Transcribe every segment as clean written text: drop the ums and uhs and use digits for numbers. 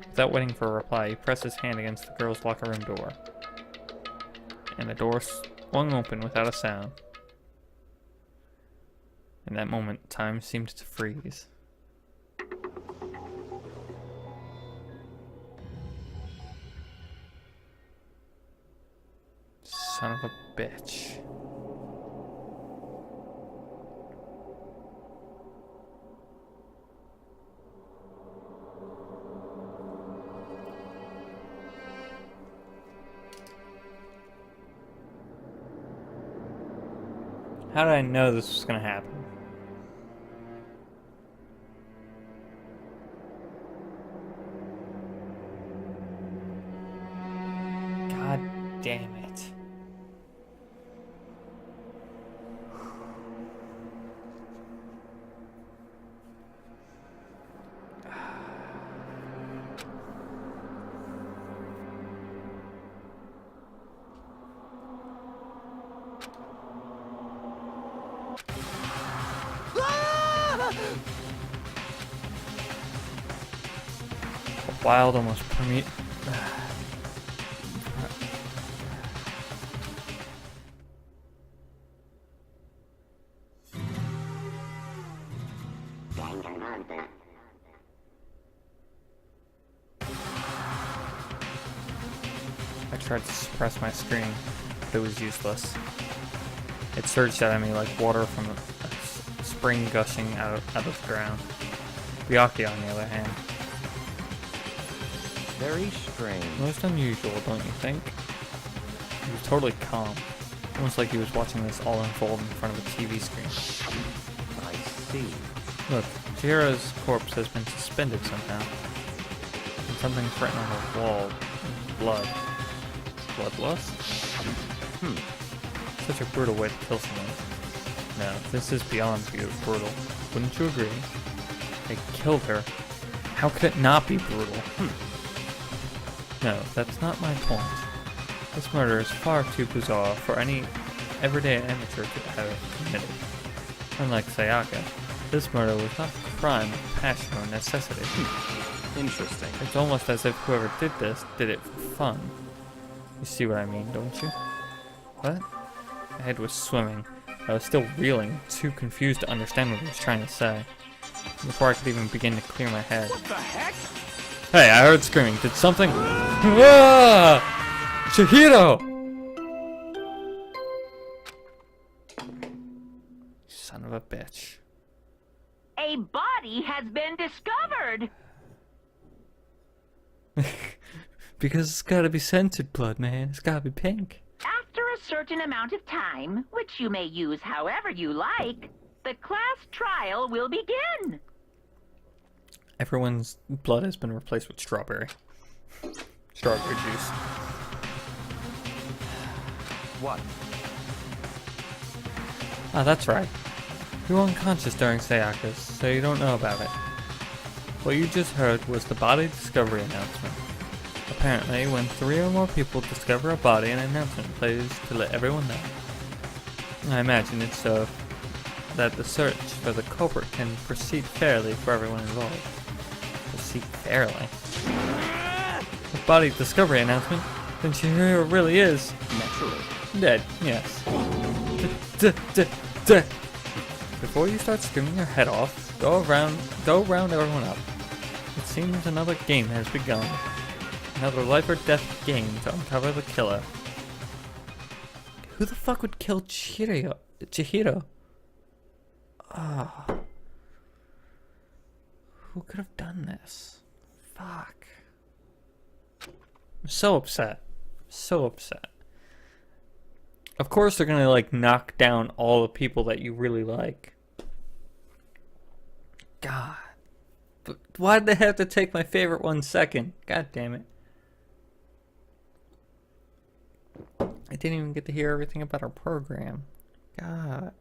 Without waiting for a reply, he pressed his hand against the girl's locker room door. And the door swung open without a sound. In that moment, time seemed to freeze. Son of a bitch. How did I know this was gonna happen? God damn it. A wild, almost permeate. Danganronpa. I tried to suppress my scream, but it was useless. It surged out of me like water from a spring gushing out of the ground. Byakuya, on the other hand. Very strange. Most unusual, don't you think? He was totally calm. Almost like he was watching this all unfold in front of a TV screen. I see. Look, Chihiro's corpse has been suspended somehow. And something's written on the wall. Blood. Bloodlust? Such a brutal way to kill someone. No, this is beyond brutal. Wouldn't you agree? They killed her. How could it not be brutal? No, that's not my point. This murder is far too bizarre for any everyday amateur to have committed. Unlike Sayaka, this murder was not a crime of passion or necessity. Interesting. It's almost as if whoever did this did it for fun. You see what I mean, don't you? What? My head was swimming. I was still reeling, too confused to understand what he was trying to say. Before I could even begin to clear my head. What the heck? Hey, I heard screaming. Did something... Ah! Chihiro! Son of a bitch. A body has been discovered. Because it's gotta be scented blood, man. It's gotta be pink. After a certain amount of time, which you may use however you like, the class trial will begin. Everyone's blood has been replaced with strawberry. Strawberry juice. What? Ah, that's right. You were unconscious during Sayaka's, so you don't know about it. What you just heard was the body discovery announcement. Apparently, when 3 or more people discover a body, an announcement plays to let everyone know. I imagine it's so that the search for the culprit can proceed fairly for everyone involved. Proceed fairly? The body discovery announcement? Then Chihiro really is... Naturally. dead, yes. Before you start screaming your head off, go round everyone up. It seems another game has begun. Another life or death game to uncover the killer. Who the fuck would kill Chihiro? Ah. Who could have done this? Fuck. I'm so upset. So upset. Of course they're gonna like knock down all the people that you really like. God. But why'd they have to take my favorite one second? God damn it. I didn't even get to hear everything about our program. God.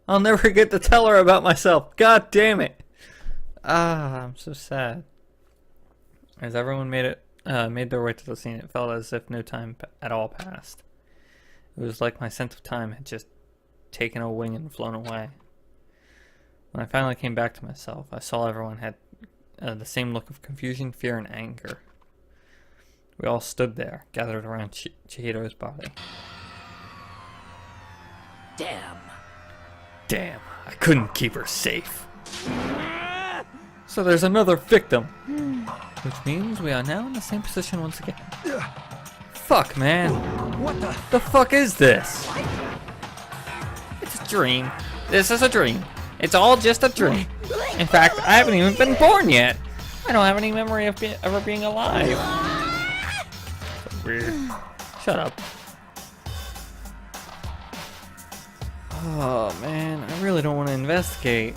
I'll never get to tell her about myself. God damn it. Ah, I'm so sad. As everyone made their way to the scene, it felt as if no time at all passed. It was like my sense of time had just taken a wing and flown away. When I finally came back to myself, I saw everyone had the same look of confusion, fear, and anger. We all stood there, gathered around Chihiro's body. Damn, I couldn't keep her safe. So there's another victim. Which means we are now in the same position once again. Fuck, man. What The fuck is this? It's a dream. This is a dream. It's all just a dream. In fact, I haven't even been born yet. I don't have any memory of ever being alive. So weird. Shut up. Oh man, I really don't want to investigate.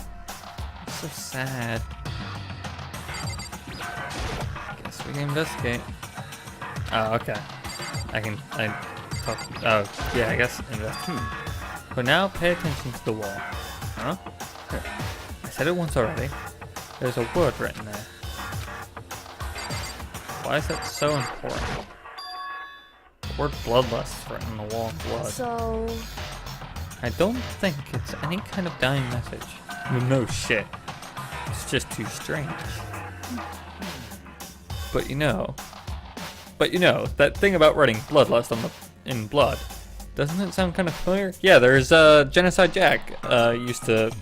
It's so sad. Guess we can investigate. Oh, okay. Oh, yeah, I guess investigate. But now pay attention to the wall. Huh? Here. I said it once already. There's a word written there. Why is that so important? The word bloodlust is written on the wall in blood. So, I don't think it's any kind of dying message. No shit. It's just too strange. But you know, that thing about writing bloodlust in blood, doesn't it sound kind of familiar? Yeah, there's Genocide Jack. Used to.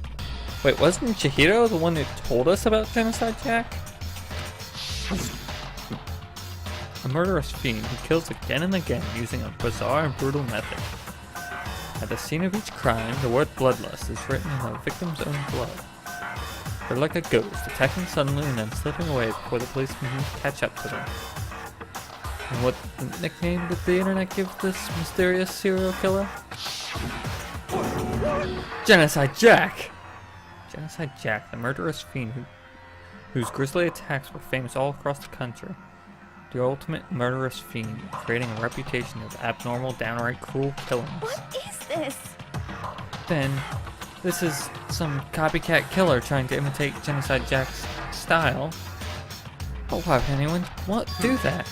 Wait, wasn't Chihiro the one who told us about Genocide Jack? A murderous fiend who kills again and again using a bizarre and brutal method. At the scene of each crime, the word bloodlust is written in the victim's own blood. They're like a ghost, attacking suddenly and then slipping away before the police can catch up to them. And what nickname did the internet give this mysterious serial killer? Genocide Jack! Genocide Jack, the murderous fiend whose grisly attacks were famous all across the country. The ultimate murderous fiend, creating a reputation of abnormal, downright cruel killings. what is this? Then, this is some copycat killer trying to imitate Genocide Jack's style. But why would anyone do that?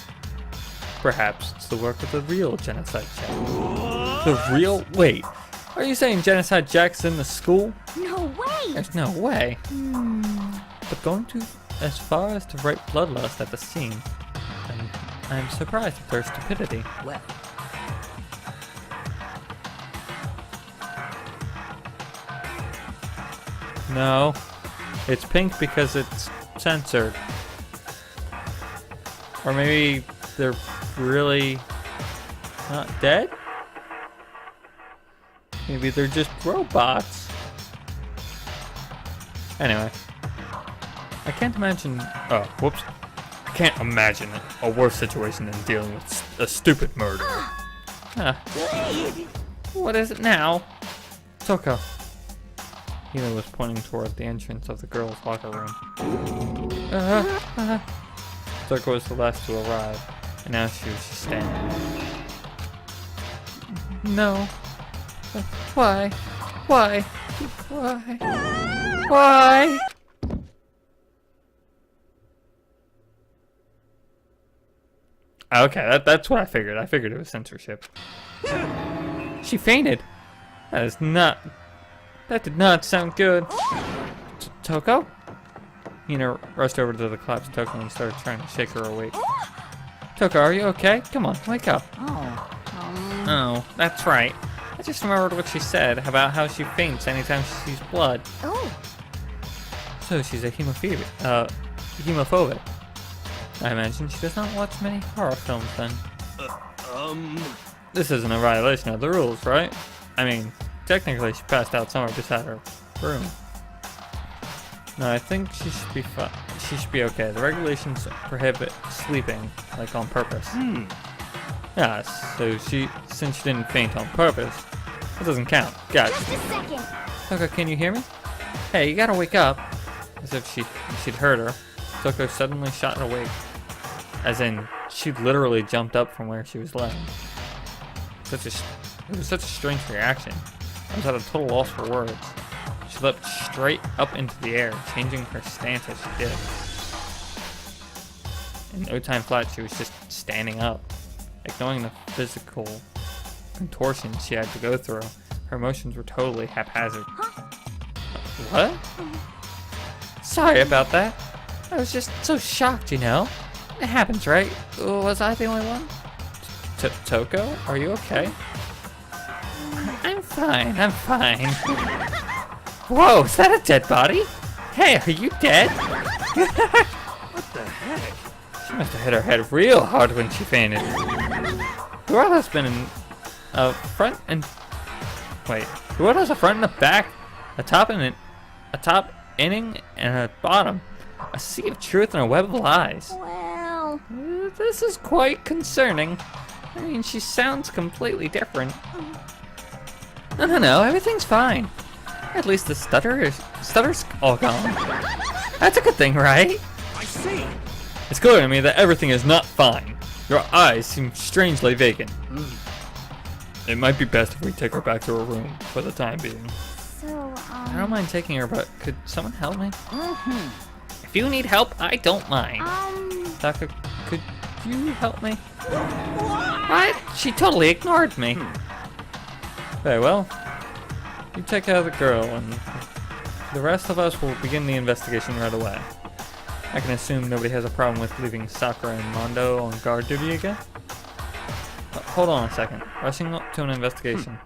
Perhaps it's the work of the real Genocide Jack. The real? Wait, are you saying Genocide Jack's in the school? No way! There's no way. But going as far as to write bloodlust at the scene, I'm surprised at their stupidity. Well, No, it's pink because it's censored. Or maybe they're really not dead? Maybe they're just robots. Anyway, I can't imagine. Oh, whoops. I can't imagine a worse situation than dealing with a stupid murder. What is it now? Toko. Hina was pointing toward the entrance of the girls' locker room. Toko was the last to arrive, and now she was just standing. No. Why? Why? Why? Why? Okay, that's what I figured. I figured it was censorship. She fainted. That did not sound good. Toko? Hina rushed over to the collapsed Toko and started trying to shake her awake. Toko, are you okay? Come on, wake up. Oh, that's right. I just remembered what she said about how she faints anytime she sees blood. Oh, So she's a hemophobic. I imagine she does not watch many horror films then. This isn't a violation of the rules, right? I mean, technically she passed out somewhere beside her room. No, I think she should be fine. She should be okay. The regulations prohibit sleeping, like on purpose. Yeah, so since she didn't faint on purpose, it doesn't count. Gotcha. just a second. Toko, can you hear me? Hey, you gotta wake up. As if she'd heard her, Toko suddenly shot awake. As in, she literally jumped up from where she was laying. It was such a strange reaction. I was at a total loss for words. She leapt straight up into the air, changing her stance as she did. In no time flat, she was just standing up. Ignoring the physical contortions she had to go through, her motions were totally haphazard. What? Sorry about that. I was just so shocked, you know? It happens, right? Was I the only one? Toko, are you okay? I'm fine, I'm fine. Whoa, is that a dead body? Hey, are you dead? What the heck? She must have hit her head real hard when she fainted. Whoever has been in a front and... Wait, whoever has a front and a back, a top inning, and a bottom. A sea of truth and a web of lies. Well, This is quite concerning. I mean, she sounds completely different. No, everything's fine. At least the stutter's all gone. That's a good thing, right? I see. It's clear to me that everything is not fine. Your eyes seem strangely vacant. It might be best if we take her back to her room for the time being. so, I don't mind taking her, but could someone help me? If you need help, I don't mind. Taka, could you help me? What? She totally ignored me. Very well. You take care of the girl, and the rest of us will begin the investigation right away. I can assume nobody has a problem with leaving Sakura and Mondo on guard duty again? Hold on a second. Rushing up to an investigation.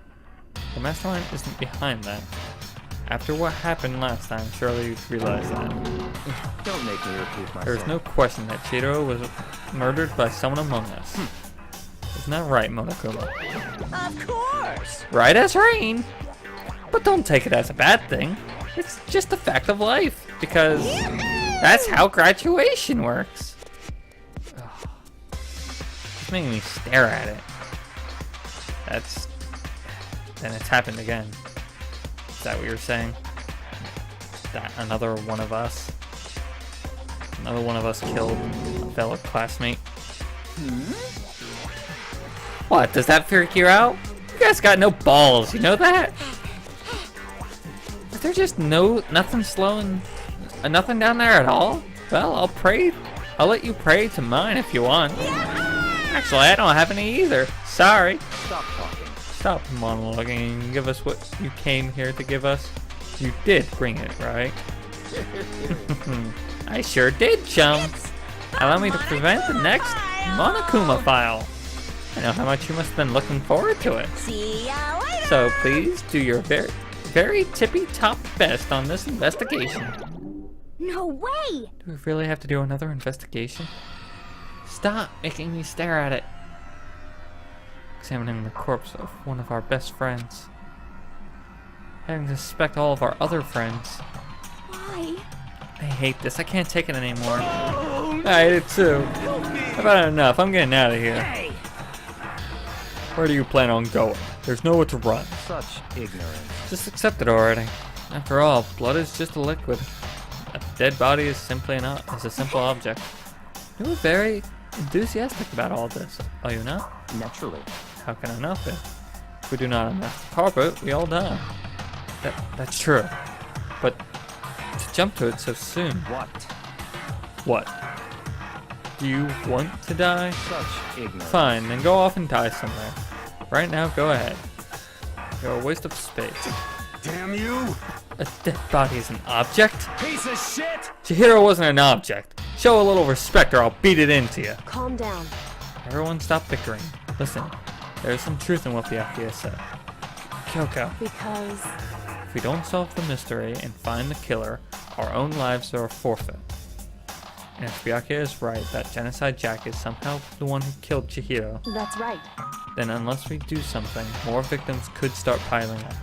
The mastermind isn't behind that. After what happened last time, surely you'd realize that. Don't make me repeat myself. There's no question that Chiro was murdered by someone among us. Isn't that right, Monokuma? of course. Right as rain! But don't take it as a bad thing. It's just a fact of life, because that's how graduation works. Ugh. It's making me stare at it. Then it's happened again. Is that what you're saying? That another one of us? Another one of us killed a fellow classmate? What, does that freak you out? You guys got no balls, you know that? Is there just nothing nothing down there at all? Well, I'll let you pray to mine if you want. Actually, I don't have any either. Sorry. Stop talking. Stop monologuing and give us what you came here to give us. You did bring it, right? I sure did, chum. Allow me to prevent the next Monokuma file. I know how much you must have been looking forward to it. See ya later. So please do your very tippy-top best on this investigation. No way. Do we really have to do another investigation? Stop making me stare at it. Examining the corpse of one of our best friends. Having to suspect all of our other friends. Why? I hate this. I can't take it anymore. I hate it too. I've had enough. I'm getting out of here. Hey! Where do you plan on going? There's nowhere to run. Such ignorance. Just accept it already. After all, blood is just a liquid. A dead body is simply is a simple object. You were very enthusiastic about all this, are you not? Naturally. How can I not be? If we do not unmask the carpet, we all die. That's true. But to jump to it so soon. What? What? Do you want to die? Such ignorance. Fine, then go off and die somewhere. Right now, go ahead. You're a waste of space. Damn you! A dead body is an object? Piece of shit! Chihiro wasn't an object. Show a little respect or I'll beat it into you. Calm down. Everyone stop bickering. Listen, there's some truth in what Byakuya said. Kyoko, Because if we don't solve the mystery and find the killer, our own lives are a forfeit. And if Byakuya is right that Genocide Jack is somehow the one who killed Chihiro, that's right. then unless we do something, more victims could start piling up.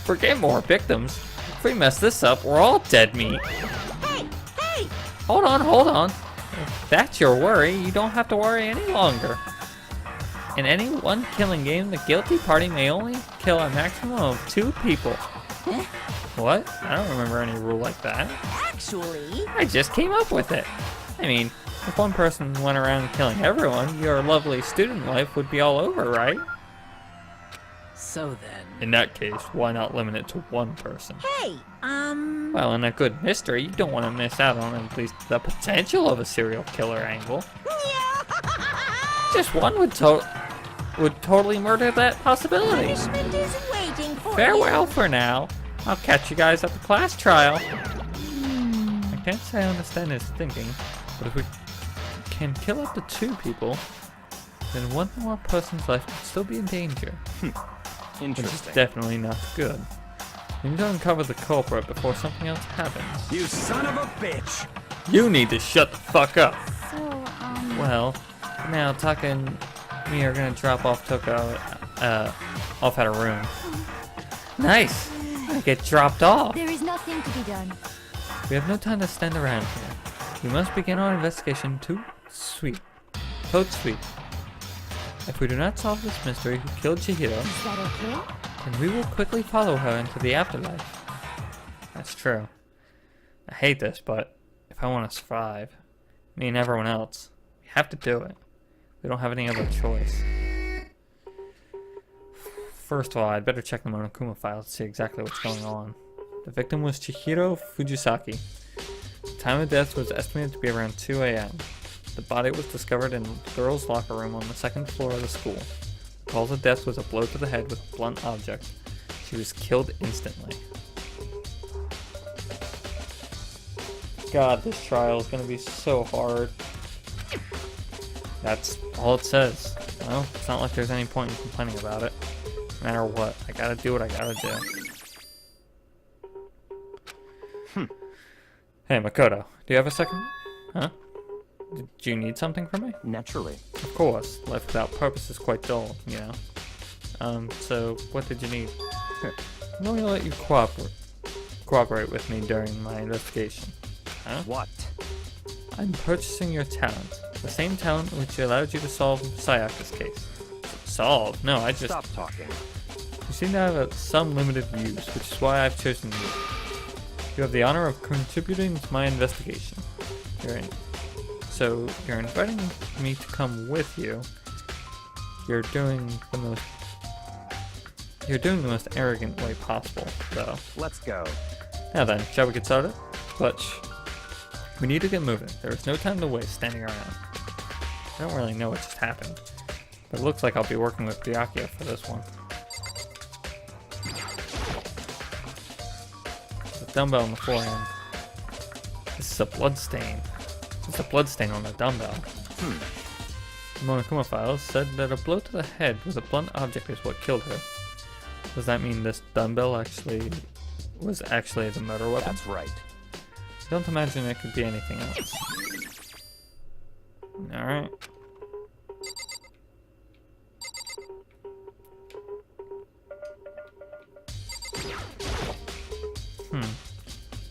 Forget more victims. If we mess this up, we're all dead meat. Hey! Hey! Hold on. If that's your worry, you don't have to worry any longer. In any one killing game, the guilty party may only kill a maximum of 2 people. Huh? What? I don't remember any rule like that. Actually, I just came up with it. I mean, if one person went around killing everyone, your lovely student life would be all over, right? So then. In that case, why not limit it to 1 person? hey, Well, in a good mystery, you don't want to miss out on at least the potential of a serial killer angle. Just one would totally murder that possibility. punishment is waiting for Farewell for now. I'll catch you guys at the class trial. I can't say I understand his thinking, but if we can kill up to 2 people, then one more person's life could still be in danger. Which is Interesting. definitely not good. We need to uncover the culprit before something else happens. You son of a bitch! You need to shut the fuck up! So, Well, now Taka and me are gonna drop off Toko off at a room. Nice! I get dropped off! there is nothing to be done. We have no time to stand around here. We must begin our investigation to Sweet. Toad Sweet. If we do not solve this mystery who killed Chihiro, Is that okay? then we will quickly follow her into the afterlife. That's true. I hate this, but if I want to survive, me and everyone else, we have to do it. We don't have any other choice. First of all, I'd better check the Monokuma file to see exactly what's going on. The victim was Chihiro Fujisaki. The time of death was estimated to be around 2 a.m. The body was discovered in the girls' locker room on the 2nd floor of the school. The cause of death was a blow to the head with a blunt object. She was killed instantly. God, this trial is going to be so hard. That's all it says. Well, it's not like there's any point in complaining about it. No matter what, I gotta do what I gotta do. Hey, Makoto, do you have a second? Huh? Did you need something from me? Naturally. Of course, life without purpose is quite dull, you know. So what did you need? Here, I'm going to let you cooperate with me during my investigation. Huh? What? I'm purchasing your talent. The same talent which allowed you to solve Sayaka's case. Solve? No, I just... Stop talking. You seem to have some limited use, which is why I've chosen you. You have the honor of contributing to my investigation. So you're inviting me to come with you. You're doing the most arrogant way possible, though. Let's go. Now then, shall we get started? But we need to get moving. There is no time to waste standing around. I don't really know what just happened, but it looks like I'll be working with Byakuya for this one. The dumbbell on the forehand. This is a blood stain. There's a blood stain on the dumbbell. The Monokuma files said that a blow to the head with a blunt object is what killed her. Does that mean this dumbbell was actually the murder weapon? That's right. I don't imagine it could be anything else. Alright.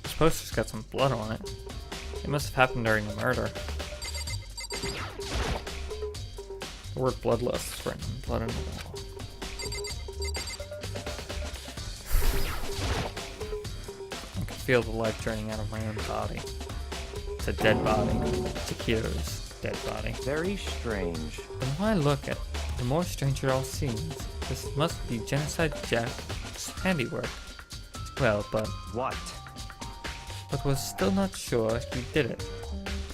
This poster's got some blood on it. It must have happened during the murder. The word bloodlust is written in blood on the wall. I can feel the life draining out of my own body. It's a dead body. Takedo's dead body. Very strange. The more I look at it, the more strange it all seems. This must be Genocide Jack's handiwork. Well, but was still not sure he did it.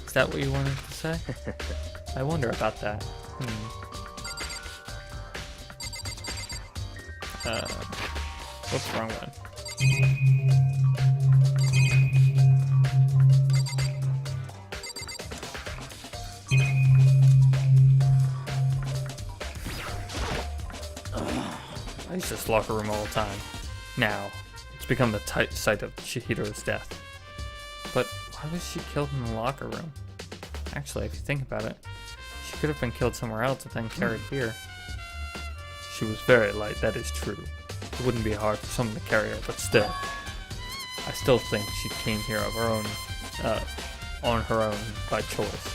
Is that what you wanted to say? I wonder about that. What's the wrong one? I use this locker room all the time. Now, it's become the site of Chihiro's death. But why was she killed in the locker room? Actually, if you think about it, she could have been killed somewhere else and then carried here. She was very light, that is true. It wouldn't be hard for someone to carry her, but still. I still think she came here of her own, on her own, by choice.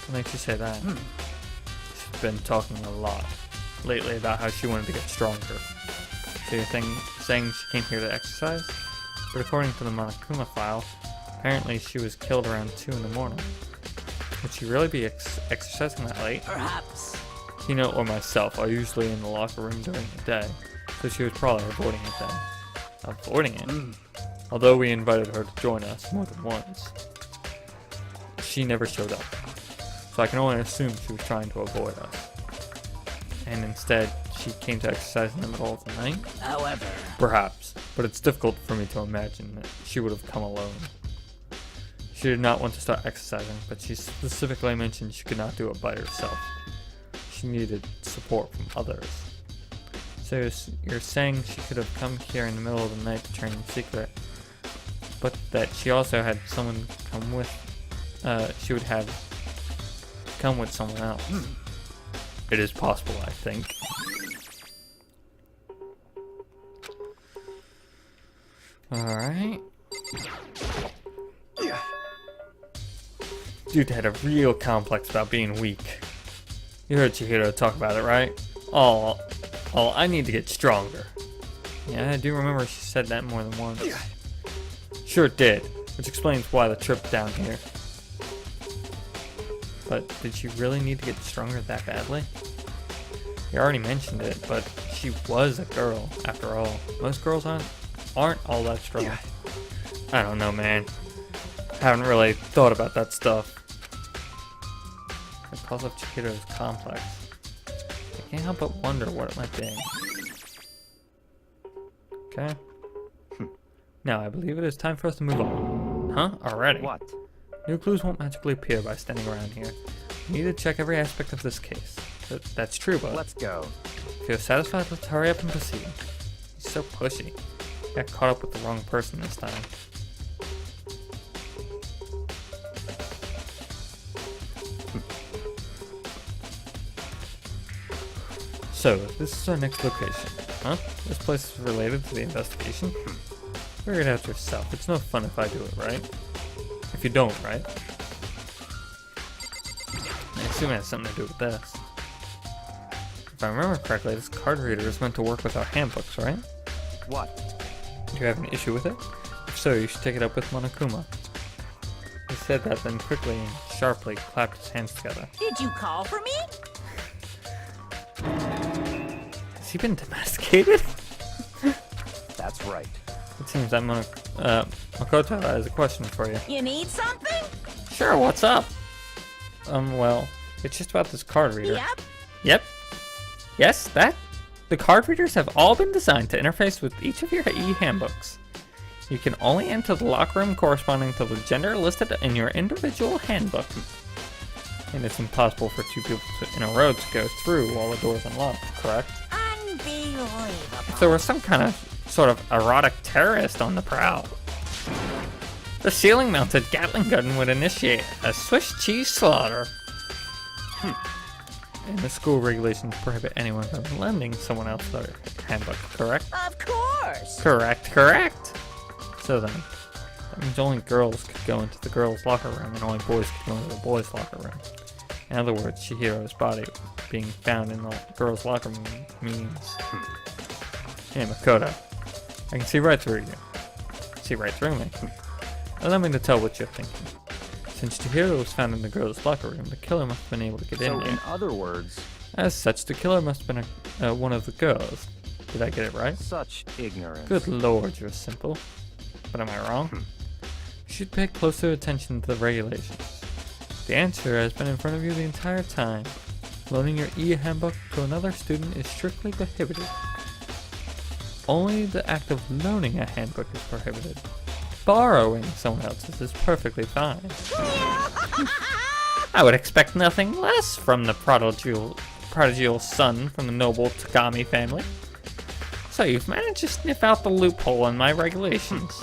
What makes you say that? She's been talking a lot lately about how she wanted to get stronger. So you're saying she came here to exercise? But according to the Monokuma file, apparently she was killed around 2 in the morning. Would she really be exercising that late? Perhaps. Hino or myself are usually in the locker room during the day, so she was probably avoiding it then. Avoiding it? Although we invited her to join us more than once. She never showed up, so I can only assume she was trying to avoid us. And instead, she came to exercise in the middle of the night? However. Perhaps, but it's difficult for me to imagine that she would have come alone. She did not want to start exercising, but she specifically mentioned she could not do it by herself. She needed support from others. So you're saying she could have come here in the middle of the night to train in secret, but that she also had someone come with, she would have come with someone else. It is possible, I think. Alright. Dude had a real complex about being weak. You heard Chihiro talk about it, right? Oh, I need to get stronger. Yeah, I do remember she said that more than once. Sure it did, which explains why the trip down here. But did she really need to get stronger that badly? You already mentioned it, but she was a girl, after all. Most girls aren't all that strong. I don't know, man. Haven't really thought about that stuff. Because of Chihiro's complex, I can't help but wonder what it might be. Okay. Now, I believe it is time for us to move on. Huh? Already? What? New clues won't magically appear by standing around here. We need to check every aspect of this case. That's true, but Let's go. if you're satisfied, let's hurry up and proceed. He's so pushy. Got caught up with the wrong person this time. So, this is our next location. Huh? This place is related to the investigation? Figure it out yourself. It's no fun if I do it, right? If you don't, right? I assume it has something to do with this. If I remember correctly, this card reader is meant to work with our handbooks, right? What? Do you have an issue with it? If so, you should take it up with Monokuma. He said that, then quickly and sharply clapped his hands together. Did you call for me? Has he been domesticated? That's right. It seems that Makoto has a question for you. You need something? Sure, what's up? Well, it's just about this card reader. Yep. Yep. Yes, that. The card readers have all been designed to interface with each of your e-handbooks. You can only enter the locker room corresponding to the gender listed in your individual handbook. And it's impossible for two people in a row to go through while the door's unlocked, correct? Unbelievable. If there was some kind of sort of erotic terrorist on the prowl, the ceiling-mounted Gatling gun would initiate a Swiss cheese slaughter. And the school regulations prohibit anyone from lending someone else their handbook, correct? Of course. Correct. So then, that means only girls could go into the girls' locker room and only boys could go into the boys' locker room. In other words, Chihiro's body being found in the girls' locker room means... Hey, Makoto, I can see right through you. See right through me. Allow me to tell what you're thinking. Since Chihiro was found in the girls' locker room, the killer must have been able to get in So, there. in other words, As such, the killer must have been one of the girls. Did I get it right? such ignorance. Good lord, you're simple. But am I wrong? You should pay closer attention to the regulations. The answer has been in front of you the entire time. Loaning your e-handbook to another student is strictly prohibited. Only the act of loaning a handbook is prohibited. Borrowing someone else's is perfectly fine. I would expect nothing less from the prodigal son from the noble Takami family. So you've managed to sniff out the loophole in my regulations.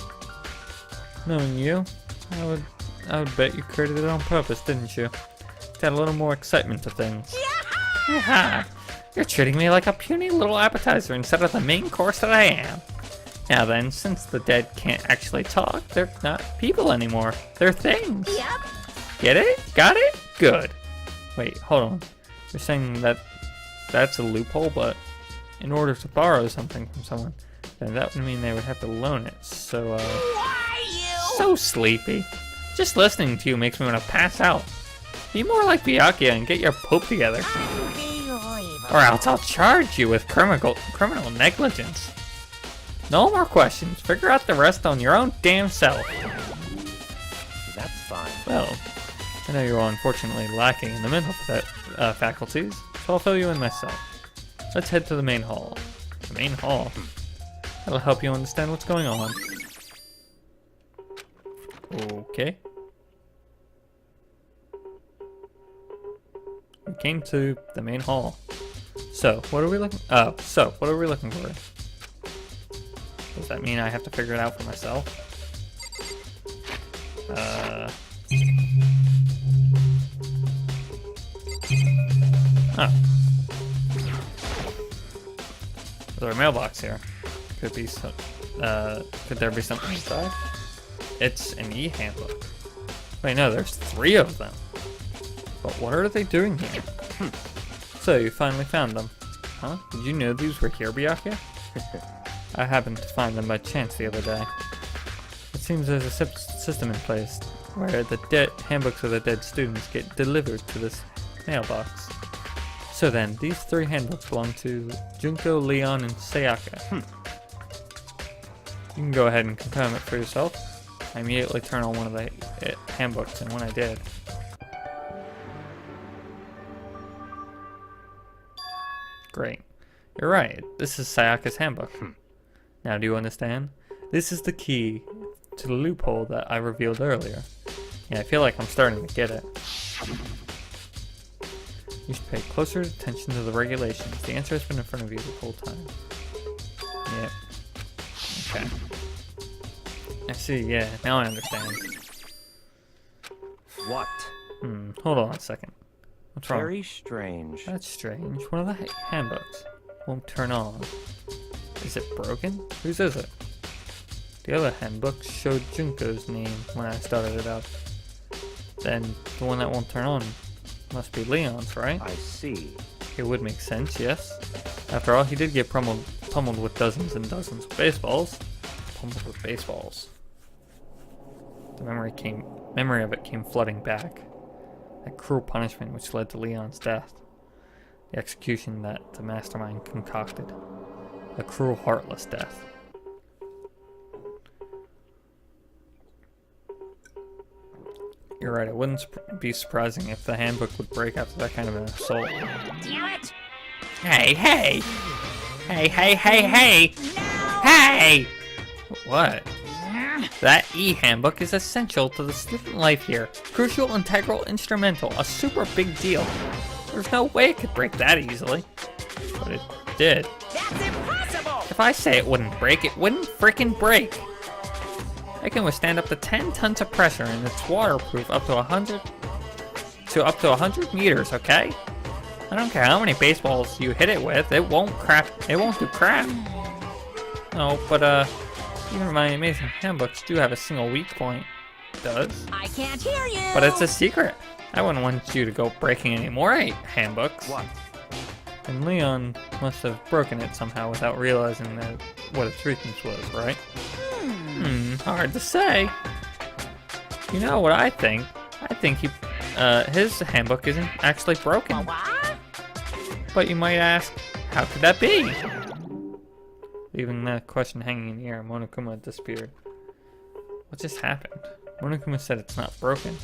Knowing you, I would bet you created it on purpose, didn't you? To add a little more excitement to things. Haha! You're treating me like a puny little appetizer instead of the main course that I am. Now then, since the dead can't actually talk, they're not people anymore. They're things. Yep. Get it? Got it? Good. Wait, hold on. You're saying that that's a loophole, but in order to borrow something from someone, then that would mean they would have to loan it. So, Why you? so sleepy. Just listening to you makes me want to pass out. Be more like Byakuya and get your poop together. Unbelievable. Or else I'll charge you with criminal negligence. No more questions. Figure out the rest on your own damn self. That's fine. Well, I know you're unfortunately lacking in the mental faculties, so I'll fill you in myself. Let's head to the main hall. The main hall? That'll help you understand what's going on. Okay. we came to the main hall. So, what are we looking? Oh, so what are we looking for? Does that mean I have to figure it out for myself? Oh. Is there a mailbox here? Could be some. Could there be something inside? It's an e-handbook. Wait, no, there's 3 of them. But what are they doing here? So you finally found them, huh? Did you know these were here, Byakuya? I happened to find them by chance the other day. It seems there's a system in place where the handbooks of the dead students get delivered to this mailbox. So then, these 3 handbooks belong to Junko, Leon, and Sayaka. You can go ahead and confirm it for yourself. I immediately turned on one of the handbooks, and when I did... Great. You're right, this is Sayaka's handbook. Now do you understand? This is the key to the loophole that I revealed earlier. Yeah, I feel like I'm starting to get it. You should pay closer attention to the regulations. The answer has been in front of you the whole time. Yep. Okay. I see, yeah, now I understand. What? Hold on a second. What's wrong? Very strange. That's strange. One of the handbooks won't turn on. Is it broken? Whose is it? The other handbook showed Junko's name when I started it up. Then the one that won't turn on must be Leon's, right? I see. It would make sense, yes. After all, he did get pummeled with dozens and dozens of baseballs. Pummeled with baseballs. The memory of it came flooding back. That cruel punishment which led to Leon's death. The execution that the mastermind concocted. A cruel, heartless death. You're right, it wouldn't be surprising if the handbook would break after that kind of an assault. Damn it! Hey, hey! Hey, hey, hey, hey! Hey! What? That e-handbook is essential to the student life here. Crucial, integral, instrumental, a super big deal. There's no way it could break that easily. But it did. That's impossible! If I say it wouldn't break, it wouldn't frickin' break. It can withstand up to 10 tons of pressure and it's waterproof up to 100 meters, okay? I don't care how many baseballs you hit it with, it won't do crap. Oh, but even my amazing handbooks do have a single weak point. It does. I can't hear you! But it's a secret. I wouldn't want you to go breaking any more handbooks. What? And Leon must have broken it somehow without realizing that what its weakness was, right? Hard to say. You know what I think? I think his handbook isn't actually broken. What? But you might ask, how could that be? Leaving that question hanging in the air, Monokuma disappeared. What just happened? Monokuma said it's not broken,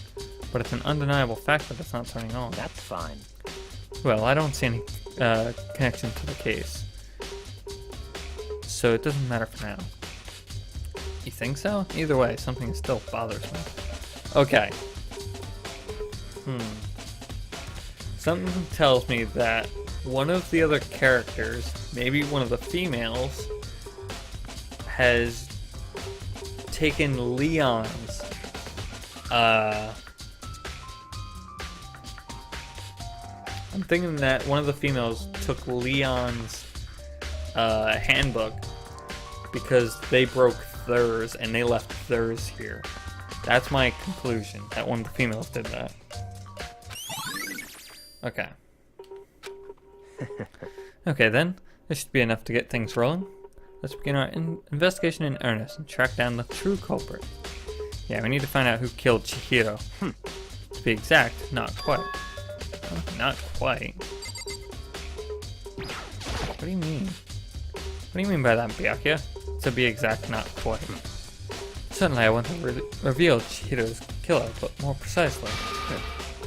but it's an undeniable fact that it's not turning on. That's fine. Well, I don't see any connection to the case. So it doesn't matter for now. You think so? Either way, something still bothers me. Okay. Something tells me that one of the other characters, maybe one of the females, has taken Leon's I'm thinking that one of the females took Leon's handbook because they broke theirs and they left theirs here. That's my conclusion, that one of the females did that. Okay. Okay then, this should be enough to get things rolling. Let's begin our investigation in earnest and track down the true culprit. Yeah, we need to find out who killed Chihiro. To be exact, not quite. Not quite. What do you mean? What do you mean by that, Byakuya? To be exact, not quite. Certainly I want to reveal Chihiro's killer, but more precisely,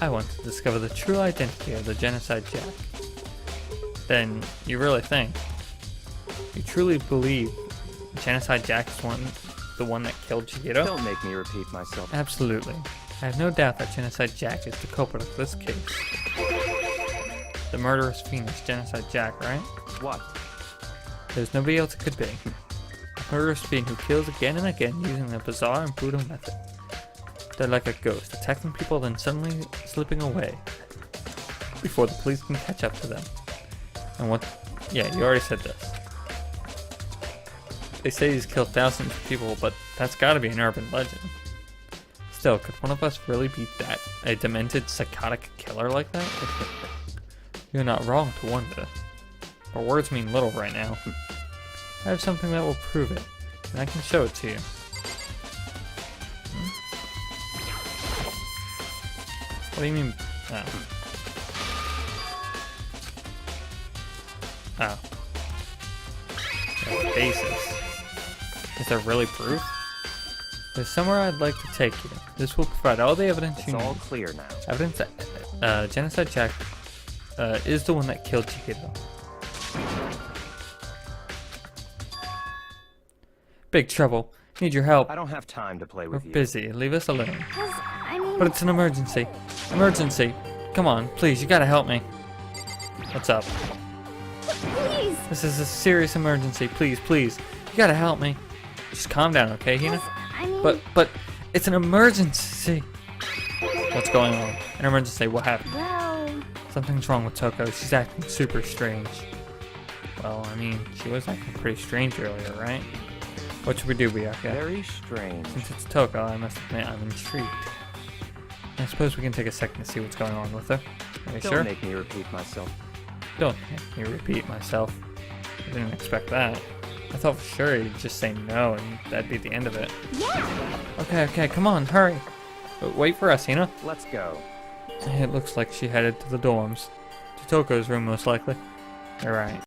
I want to discover the true identity of the Genocide Jack. Then, you really think? You truly believe Genocide Jack is the one that killed Chihiro? Don't make me repeat myself. Absolutely. I have no doubt that Genocide Jack is the culprit of this case. The murderous fiendish Genocide Jack, right? What? There's nobody else it could be. A murderous fiend who kills again and again using a bizarre and brutal method. They're like a ghost, attacking people then suddenly slipping away before the police can catch up to them. And what? Yeah, you already said this. They say he's killed thousands of people, but that's gotta be an urban legend. Still, could one of us really be that? A demented, psychotic killer like that? You're not wrong to wonder. But words mean little right now. I have something that will prove it, and I can show it to you. What do you mean? Oh. Oh. Yeah, basis. Is there really proof? There's somewhere I'd like to take you. This will provide all the evidence It's you all need. clear now. Evidence that Genocide Jack is the one that killed Chiquito. Big trouble. Need your help. I don't have time to play We're with you. busy. Leave us alone. I mean, But it's an emergency. Emergency. Come on, please. You gotta help me. What's up? please. This is a serious emergency. Please, please. You gotta help me. Just calm down, okay, Hina? I mean, But it's an emergency. What's going on? An emergency. What happened? well, Something's wrong with Toko. She's acting super strange. Well, I mean, she was acting pretty strange earlier, right? What should we do, Byakuya? Very strange. Since it's Toko, I must admit I'm intrigued. I suppose we can take a second to see what's going on with her. Are you Don't sure? make me repeat myself. Don't make me repeat myself. I didn't expect that. I thought for sure he'd just say no and that'd be the end of it. yeah. Okay, come on, hurry. But wait for us, Hina. Let's go. It looks like she headed to the dorms. To Toko's room, most likely. Alright.